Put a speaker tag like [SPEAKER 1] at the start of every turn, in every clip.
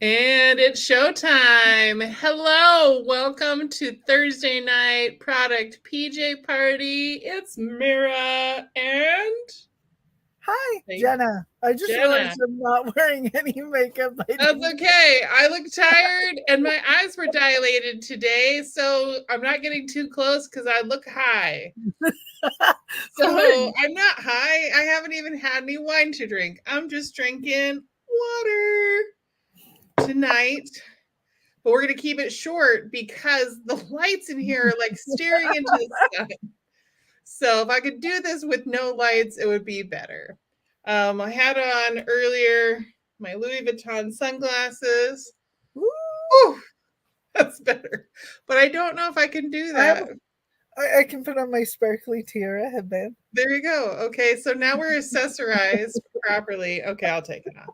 [SPEAKER 1] And it's showtime. Hello, welcome to Thursday night product PJ party. It's Mira and
[SPEAKER 2] Hi,
[SPEAKER 1] hey,
[SPEAKER 2] Jenna. I just
[SPEAKER 1] Jenna.
[SPEAKER 2] realized I'm not wearing any makeup. I
[SPEAKER 1] That's
[SPEAKER 2] didn't.
[SPEAKER 1] okay. I look tired and my eyes were dilated today, so I'm not getting too close because I look high. So I'm not high. I haven't even had any wine to drink. I'm just drinking water tonight. But we're going to keep it short because the lights in here are like staring into the sky. So if I could do this with no lights, it would be better. I had on earlier my Louis Vuitton sunglasses. Ooh, that's better. But I don't know if I can do
[SPEAKER 2] I, have,
[SPEAKER 1] that.
[SPEAKER 2] I can put on my sparkly tiara headband.
[SPEAKER 1] There you go. Okay, so now we're accessorized properly. Okay, I'll take it off.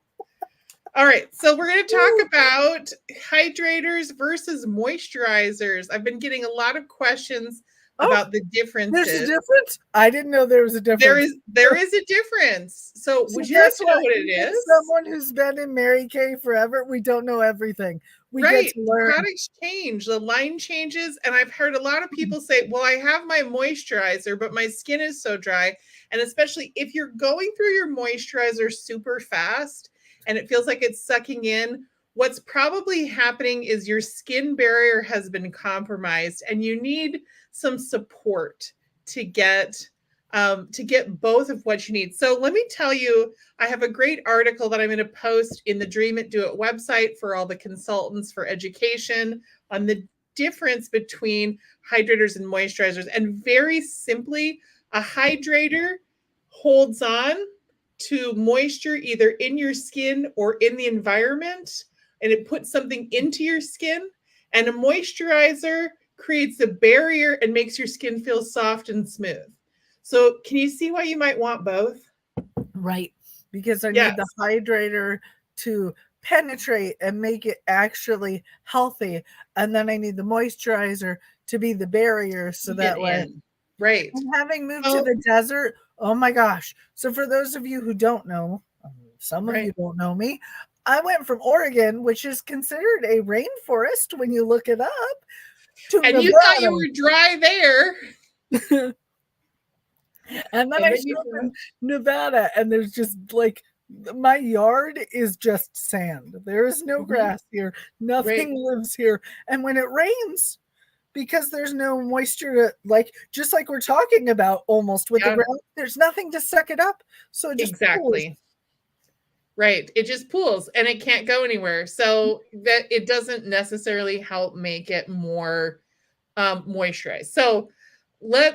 [SPEAKER 1] All right, so we're going to talk about hydrators versus moisturizers. I've been getting a lot
[SPEAKER 2] Oh,
[SPEAKER 1] questions about the
[SPEAKER 2] there's a
[SPEAKER 1] differences.
[SPEAKER 2] difference? I didn't know there was a
[SPEAKER 1] There
[SPEAKER 2] difference.
[SPEAKER 1] is a difference. So,
[SPEAKER 2] So
[SPEAKER 1] would you like
[SPEAKER 2] guess
[SPEAKER 1] to know
[SPEAKER 2] what?
[SPEAKER 1] what it
[SPEAKER 2] Even
[SPEAKER 1] is?
[SPEAKER 2] someone who's been in Mary Kay forever, we don't know everything. We get
[SPEAKER 1] Right.
[SPEAKER 2] to
[SPEAKER 1] The
[SPEAKER 2] learn.
[SPEAKER 1] products change, the line changes. And I've heard a lot of people say, well, I have my moisturizer, but my skin is so dry. And especially if you're going through your moisturizer super fast and it feels like it's sucking in, what's probably happening is your skin barrier has been compromised and you need some support to get both of what you need. So let me tell you, I have a great article that I'm going to post in the Dream It Do It website for all the consultants for education on the difference between hydrators and moisturizers. And very simply, a hydrator holds on to moisture either in your skin or in the environment, and it puts something into your skin. And a moisturizer creates a barrier and makes your skin feel soft and smooth. So, can you see why you might want both?
[SPEAKER 2] Right. Because I
[SPEAKER 1] Yes.
[SPEAKER 2] need the hydrator to penetrate and make it actually healthy. And then I need the moisturizer to be the barrier so
[SPEAKER 1] You get
[SPEAKER 2] that way.
[SPEAKER 1] in. Right.
[SPEAKER 2] And having moved to
[SPEAKER 1] Oh,
[SPEAKER 2] the desert, oh my gosh. So, for those of you who don't know, some of you
[SPEAKER 1] right.
[SPEAKER 2] don't know me, I went from Oregon, which is considered a rainforest when you look it up, to
[SPEAKER 1] And you thought you
[SPEAKER 2] Nevada.
[SPEAKER 1] were dry there.
[SPEAKER 2] And then
[SPEAKER 1] And
[SPEAKER 2] I
[SPEAKER 1] then
[SPEAKER 2] showed
[SPEAKER 1] you
[SPEAKER 2] up in Nevada, and there's just like my yard is just sand. There is no
[SPEAKER 1] Mhm.
[SPEAKER 2] grass here.
[SPEAKER 1] Right.
[SPEAKER 2] Nothing lives here. And when it rains, because there's no moisture to, like, just like we're talking about almost with the
[SPEAKER 1] Yeah,
[SPEAKER 2] ground, there's nothing to suck it up. So it just pools.
[SPEAKER 1] exactly. Right. It just pools and it can't go anywhere. So that it doesn't necessarily help make it more moisturized. So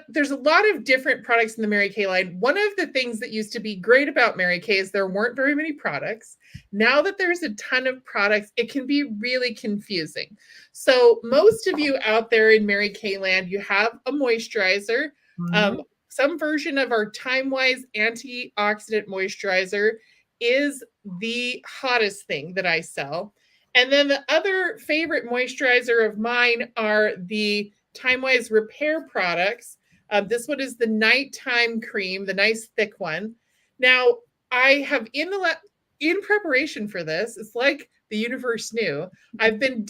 [SPEAKER 1] there's a lot of different products in the Mary Kay line. One of the things that used to be great about Mary Kay is there weren't very many products. Now that there's a ton of products, it can be really confusing. So most of you out there in Mary Kay land, you have a moisturizer,
[SPEAKER 2] Mhm.
[SPEAKER 1] some version of our Time Wise antioxidant moisturizer is the hottest thing that I sell. And then the other favorite moisturizer of mine are the Time Wise Repair products. This one is the nighttime cream, the nice thick one. Now, I have in preparation for this, it's like the universe knew. I've been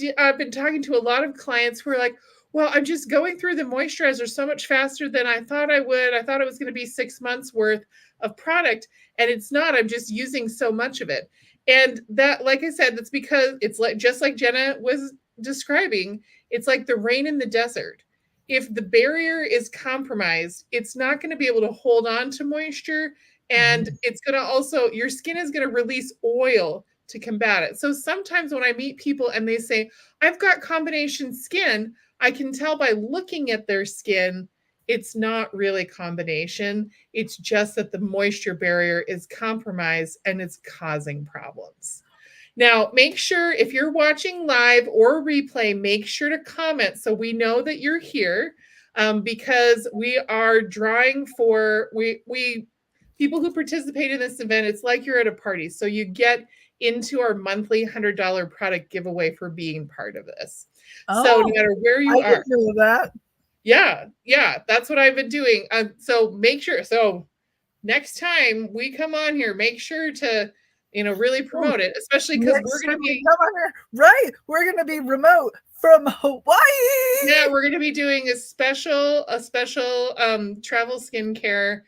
[SPEAKER 1] talking to a lot of clients who are like, well, I'm just going through the moisturizer so much faster than I thought I would. I thought it was going to be 6 months worth of product, and it's not. I'm just using so much of it. And that, like I said, that's because it's like just like Jenna was describing, it's like the rain in the desert. If the barrier is compromised, it's not going to be able to hold on to moisture. And
[SPEAKER 2] Mhm.
[SPEAKER 1] it's going to also, your skin is going to release oil to combat it. So sometimes when I meet people and they say, I've got combination skin, I can tell by looking at their skin, it's not really combination. It's just that the moisture barrier is compromised and it's causing problems. Now, make sure if you're watching live or replay, make sure to comment so we know that you're here, because we are drawing for we people who participate in this event. It's like you're at a party, so you get into our monthly $100 product giveaway for being part of this. So no
[SPEAKER 2] Oh,
[SPEAKER 1] matter where
[SPEAKER 2] I
[SPEAKER 1] you are,
[SPEAKER 2] didn't know that.
[SPEAKER 1] yeah, that's what I've been doing. So make sure. So next time we come on here, make sure to really promote it, especially because we're going to be
[SPEAKER 2] right. We're going to be remote from Hawaii.
[SPEAKER 1] Yeah, we're going to be doing a special travel skincare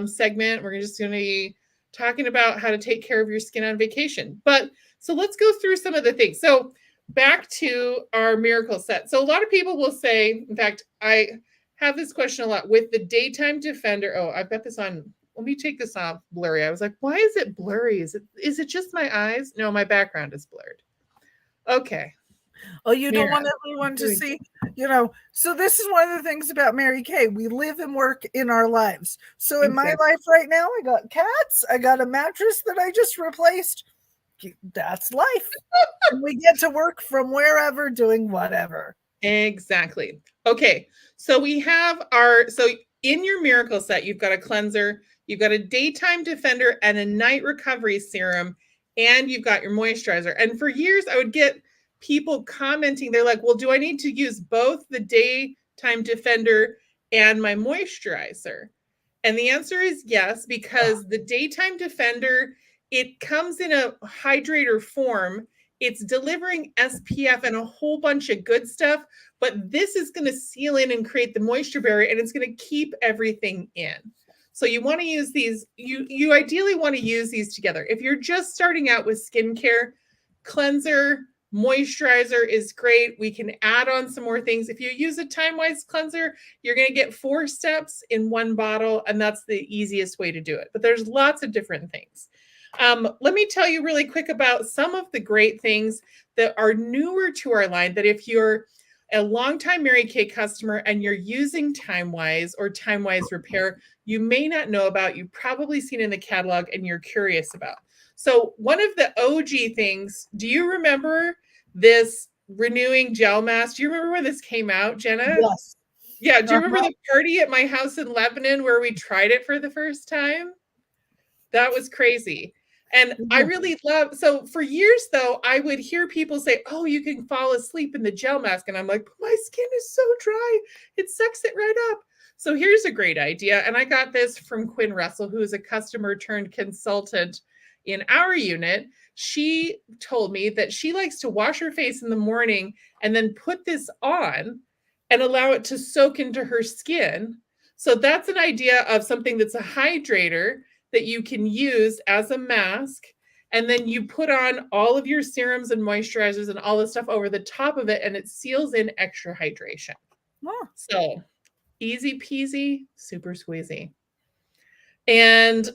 [SPEAKER 1] segment. We're just going to be talking about how to take care of your skin on vacation. But so let's go through some of the things. So back to our miracle set. So a lot of people will say, in fact, I have this question a lot with the daytime defender. Oh, I've got this on. Let me take this off blurry. I was like, why is it blurry? Is it just my eyes? No, my background is blurred. Okay.
[SPEAKER 2] Oh, you don't want everyone to see, So this is one of the things about Mary Kay. We live and work in our lives. So in my life right now, I got cats. I got a mattress that I just replaced. That's life. And we get to work from wherever doing whatever.
[SPEAKER 1] Exactly. Okay. So we have so in your miracle set, you've got a cleanser, you've got a daytime defender and a night recovery serum, and you've got your moisturizer. And for years, I would get people commenting, they're like, well, do I need to use both the daytime defender and my moisturizer? And the answer is yes, because the daytime defender, it comes in a hydrator form. It's delivering SPF and a whole bunch of good stuff, but this is going to seal in and create the moisture barrier, and it's going to keep everything in. So you want to use these, you ideally want to use these together. If you're just starting out with skincare, cleanser, moisturizer is great. We can add on some more things. If you use a time-wise cleanser, you're going to get 4 steps in one bottle, and that's the easiest way to do it. But there's lots of different things. Let me tell you really quick about some of the great things that are newer to our line, that if you're a longtime Mary Kay customer and you're using TimeWise or TimeWise Repair, you may not know about, you've probably seen in the catalog and you're curious about. So one of the OG things, do you remember this renewing gel mask? Do you remember when this came out, Jenna?
[SPEAKER 2] Yes.
[SPEAKER 1] Yeah. Do you remember the party at my house in Lebanon where we tried it for the first time? That was crazy. And I really love, so for years though, I would hear people say, oh, you can fall asleep in the gel mask. And I'm like, but my skin is so dry. It sucks it right up. So here's a great idea. And I got this from Quinn Russell, who is a customer turned consultant in our unit. She told me that she likes to wash her face in the morning and then put this on and allow it to soak into her skin. So that's an idea of something that's a hydrator that you can use as a mask. And then you put on all of your serums and moisturizers and all the stuff over the top of it, and it seals in extra hydration. So easy peasy, super squeezy. And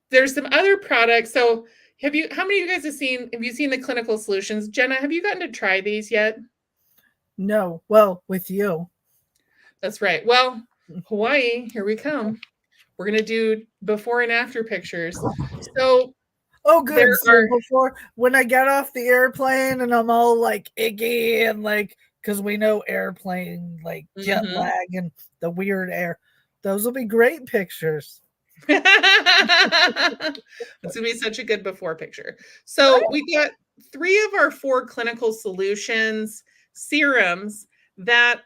[SPEAKER 1] there's some other products. So how many of you guys have seen the clinical solutions? Jenna, have you gotten to try these yet?
[SPEAKER 2] No. Well, with you.
[SPEAKER 1] That's right. Well, Hawaii, here we come. We're going to do before and after pictures. So,
[SPEAKER 2] good. So before, when I get off the airplane and I'm all like icky and like, because we know airplane, like jet lag and the weird air, those will be great pictures.
[SPEAKER 1] It's going to be such a good before picture. So we got 3 of our 4 clinical solutions, serums that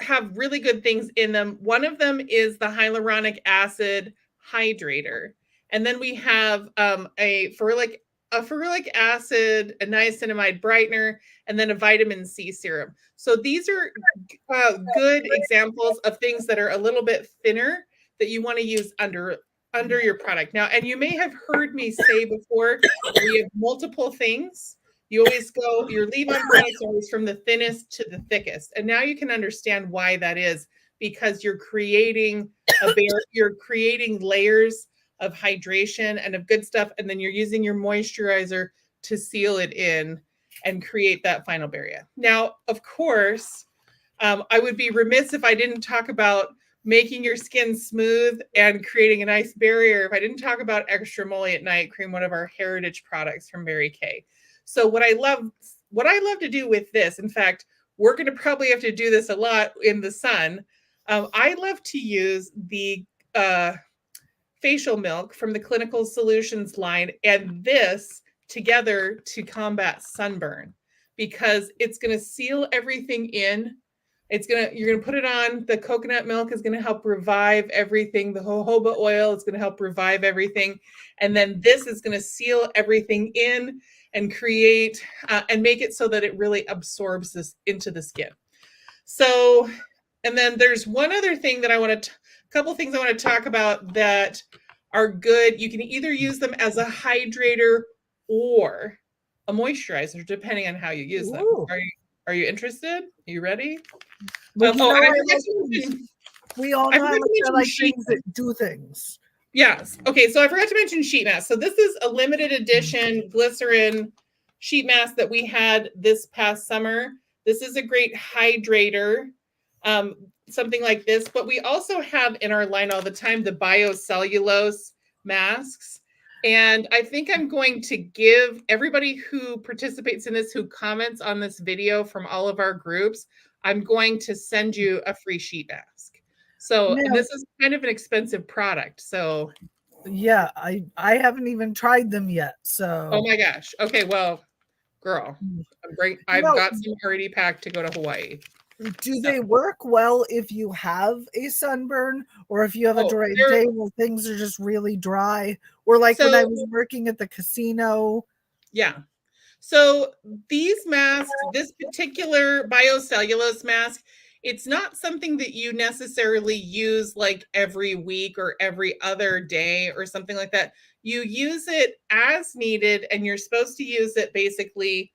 [SPEAKER 1] have really good things in them. One of them is the hyaluronic acid hydrator. And then we have a ferulic acid, a niacinamide brightener, and then a vitamin C serum. So these are good examples of things that are a little bit thinner that you want to use under your product. Now, and you may have heard me say before, we have multiple things. You always go, your leave-on products are always from the thinnest to the thickest. And now you can understand why that is, because you're creating layers of hydration and of good stuff, and then you're using your moisturizer to seal it in and create that final barrier. Now, of course, I would be remiss if I didn't talk about making your skin smooth and creating a nice barrier if I didn't talk about Extra Emollient Night Cream, one of our heritage products from Mary Kay. So what I love to do with this, in fact, we're going to probably have to do this a lot in the sun. I love to use the facial milk from the Clinical Solutions line and this together to combat sunburn, because it's going to seal everything in You're gonna put it on. The coconut milk is gonna help revive everything. The jojoba oil is gonna help revive everything, and then this is gonna seal everything in and create and make it so that it really absorbs this into the skin. So, and then there's one other thing that a couple things I want to talk about that are good. You can either use them as a hydrator or a moisturizer, depending on how you use them. Are you interested? Are you ready?
[SPEAKER 2] Well, we all know
[SPEAKER 1] I
[SPEAKER 2] how much I like things that do things.
[SPEAKER 1] Yes. Okay, so I forgot to mention sheet mask. So this is a limited edition glycerin sheet mask that we had this past summer. This is a great hydrator, something like this. But we also have in our line all the time the biocellulose masks. And I think I'm going to give everybody who participates in this, who comments on this video from all of our groups, I'm going to send you a free sheet mask. So and this is kind of an expensive product. So
[SPEAKER 2] yeah, I haven't even tried them yet. So
[SPEAKER 1] oh my gosh. Okay, well, girl, I've got some already packed to go to Hawaii.
[SPEAKER 2] Do they work well if you have a sunburn or if you have a dry day where things are just really dry? Or like when I was working at the casino?
[SPEAKER 1] Yeah. So these masks, this particular biocellulose mask, it's not something that you necessarily use like every week or every other day or something like that. You use it as needed, and you're supposed to use it basically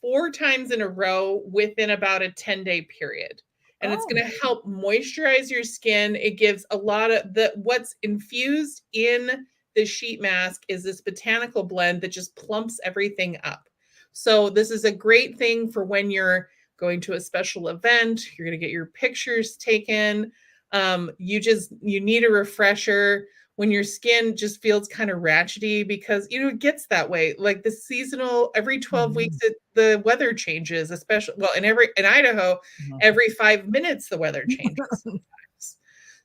[SPEAKER 1] 4 times in a row within about a 10-day period. And it's going to help moisturize your skin. It gives a lot of what's infused in the sheet mask is this botanical blend that just plumps everything up. So this is a great thing for when you're going to a special event, you're going to get your pictures taken. You need a refresher when your skin just feels kind of ratchety because it gets that way. Like the seasonal, every 12 weeks the weather changes, especially in Idaho, every 5 minutes the weather changes sometimes.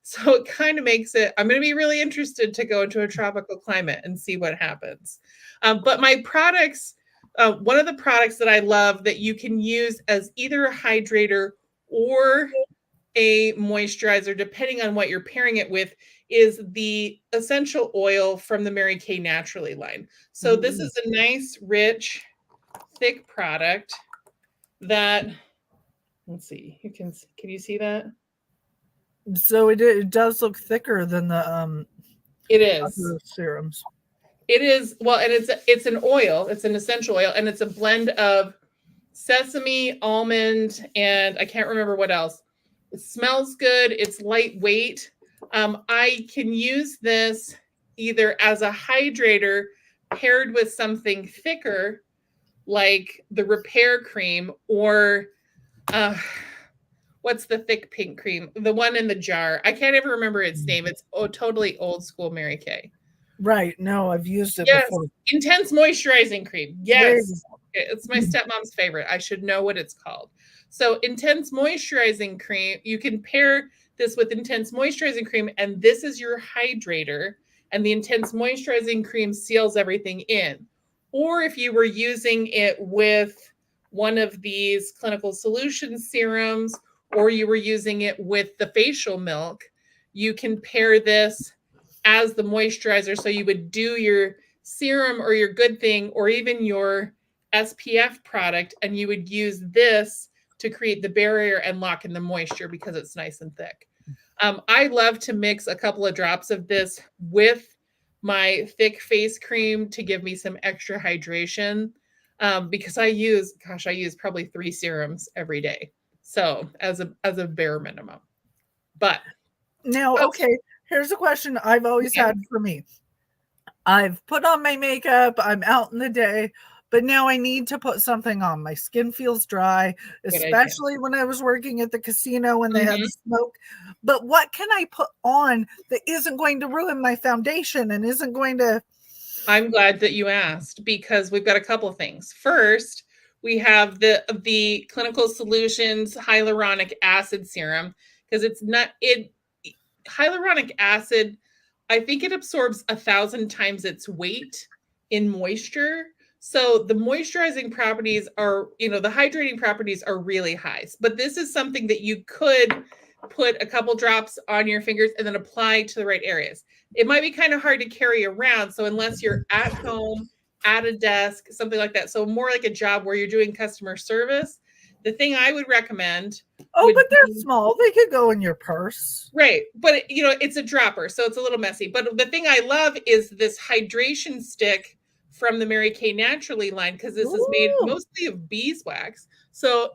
[SPEAKER 1] So it kind of makes it, I'm going to be really interested to go into a tropical climate and see what happens. But my products, one of the products that I love that you can use as either a hydrator or a moisturizer, depending on what you're pairing it with, is the essential oil from the Mary Kay Naturally line. So this is a nice, rich, thick product that, let's see, can you see that?
[SPEAKER 2] So it does look thicker than the
[SPEAKER 1] it is
[SPEAKER 2] serums.
[SPEAKER 1] It is, well, and it's an oil, it's an essential oil, and it's a blend of sesame, almond, and I can't remember what else. It smells good, it's lightweight. I can use this either as a hydrator paired with something thicker like the repair cream, or what's the thick pink cream? The one in the jar. I can't ever remember its name. It's totally old school Mary Kay.
[SPEAKER 2] Right. No, I've used it before.
[SPEAKER 1] Intense moisturizing cream. Yes. It's my stepmom's favorite. I should know what it's called. So intense moisturizing cream, you can pair this with intense moisturizing cream, and this is your hydrator, and the intense moisturizing cream seals everything in. Or if you were using it with one of these clinical solutions serums, or you were using it with the facial milk, you can pair this as the moisturizer. So you would do your serum or your good thing or even your SPF product, and you would use this to create the barrier and lock in the moisture because it's nice and thick. I love to mix a couple of drops of this with my thick face cream to give me some extra hydration, because I use probably 3 serums every day. So as a bare minimum. But
[SPEAKER 2] now, okay, here's a question I've always had for me. I've put on my makeup, I'm out in the day, but now I need to put something on. My skin feels dry, especially when I was working at the casino when they had smoke. But what can I put on that isn't going to ruin my foundation and isn't going to...
[SPEAKER 1] I'm glad that you asked, because we've got a couple of things. First, we have the Clinical Solutions hyaluronic acid serum, because hyaluronic acid, I think it absorbs 1,000 times its weight in moisture. So the moisturizing properties are, the hydrating properties are really high. But this is something that you could put a couple drops on your fingers and then apply to the right areas. It might be kind of hard to carry around. So unless you're at home, at a desk, something like that. So more like a job where you're doing customer service. The thing I would recommend.
[SPEAKER 2] But they're small. They could go in your purse.
[SPEAKER 1] Right. But, it's a dropper, so it's a little messy. But the thing I love is this hydration stick from the Mary Kay Naturally line, because this is made mostly of beeswax. So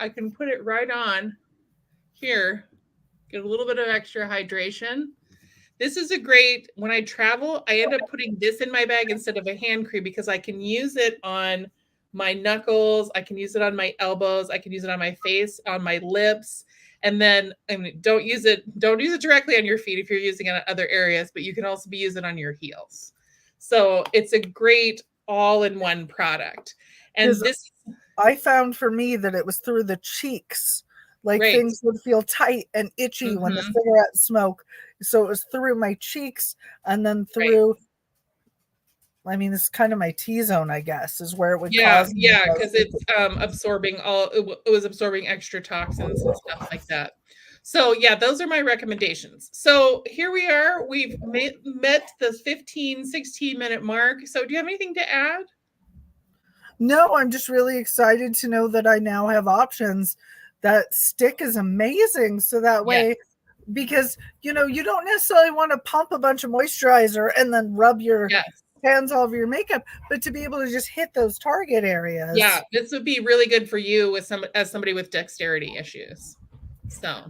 [SPEAKER 1] I can put it right on here, get a little bit of extra hydration. This is a great, when I travel, I end up putting this in my bag instead of a hand cream because I can use it on my knuckles. I can use it on my elbows. I can use it on my face, on my lips. And then, don't use it directly on your feet if you're using it on other areas, but you can also be using it on your heels. So it's a great all-in-one product. And this,
[SPEAKER 2] I found for me that it was through the cheeks. Like things would feel tight and itchy when the cigarette smoke. So it was through my cheeks and then through, this is kind of my T-zone, I guess, is where it would cause.
[SPEAKER 1] Yeah, because it's it was absorbing extra toxins and stuff like that. So yeah, those are my recommendations. So here we are. We've met the 16 minute mark. So do you have anything to add?
[SPEAKER 2] No, I'm just really excited to know that I now have options. That stick is amazing. So that way, because, you don't necessarily want to pump a bunch of moisturizer and then rub your hands all over your makeup, but to be able to just hit those target areas.
[SPEAKER 1] Yeah, this would be really good for you as somebody with dexterity issues. So,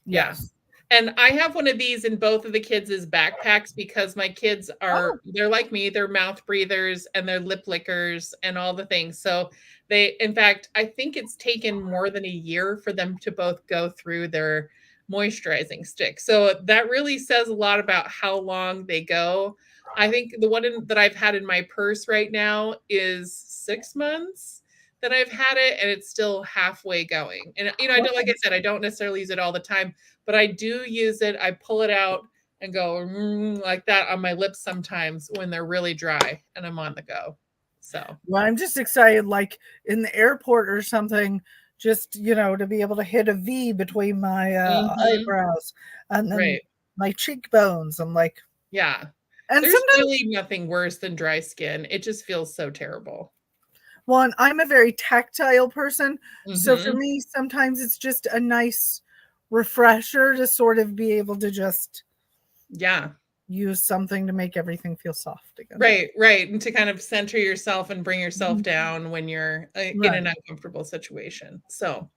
[SPEAKER 1] yes. And I have one of these in both of the kids' backpacks because my kids they're like me, they're mouth breathers and they're lip lickers and all the things. So in fact, I think it's taken more than a year for them to both go through their moisturizing stick. So that really says a lot about how long they go. I think the one that I've had in my purse right now is 6 months that I've had it, and it's still halfway going. And, I don't, like I said, I don't necessarily use it all the time, but I do use it. I pull it out and go like that on my lips sometimes when they're really dry and I'm on the go. So,
[SPEAKER 2] well, I'm just excited, like in the airport or something, just, to be able to hit a V between my eyebrows and then my cheekbones. I'm like,
[SPEAKER 1] yeah. And there's really nothing worse than dry skin. It just feels so terrible.
[SPEAKER 2] Well, and I'm a very tactile person. So for me, sometimes it's just a nice refresher to sort of be able to just use something to make everything feel soft again.
[SPEAKER 1] Right. And to kind of center yourself and bring yourself down when you're in an uncomfortable situation. So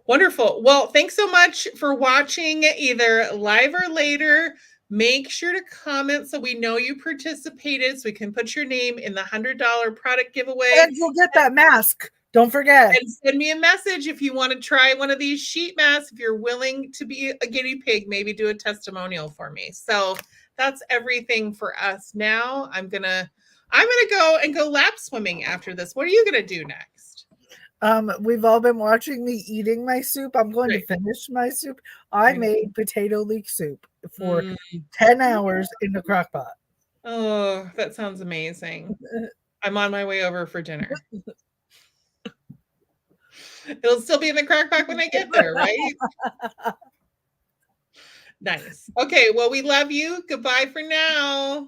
[SPEAKER 1] wonderful. Well, thanks so much for watching either live or later. Make sure to comment so we know you participated so we can put your name in the $100 product giveaway.
[SPEAKER 2] And you'll get that mask. Don't forget.
[SPEAKER 1] And send me a message if you want to try one of these sheet masks. If you're willing to be a guinea pig, maybe do a testimonial for me. So that's everything for us now. I'm gonna go lap swimming after this. What are you gonna do next?
[SPEAKER 2] We've all been watching me eating my soup. I'm going to finish my soup. I made potato leek soup for 10 hours in the crock pot.
[SPEAKER 1] Oh, that sounds amazing. I'm on my way over for dinner. It'll still be in the crock pot when I get there, right? Nice. Okay, well, we love you. Goodbye for now.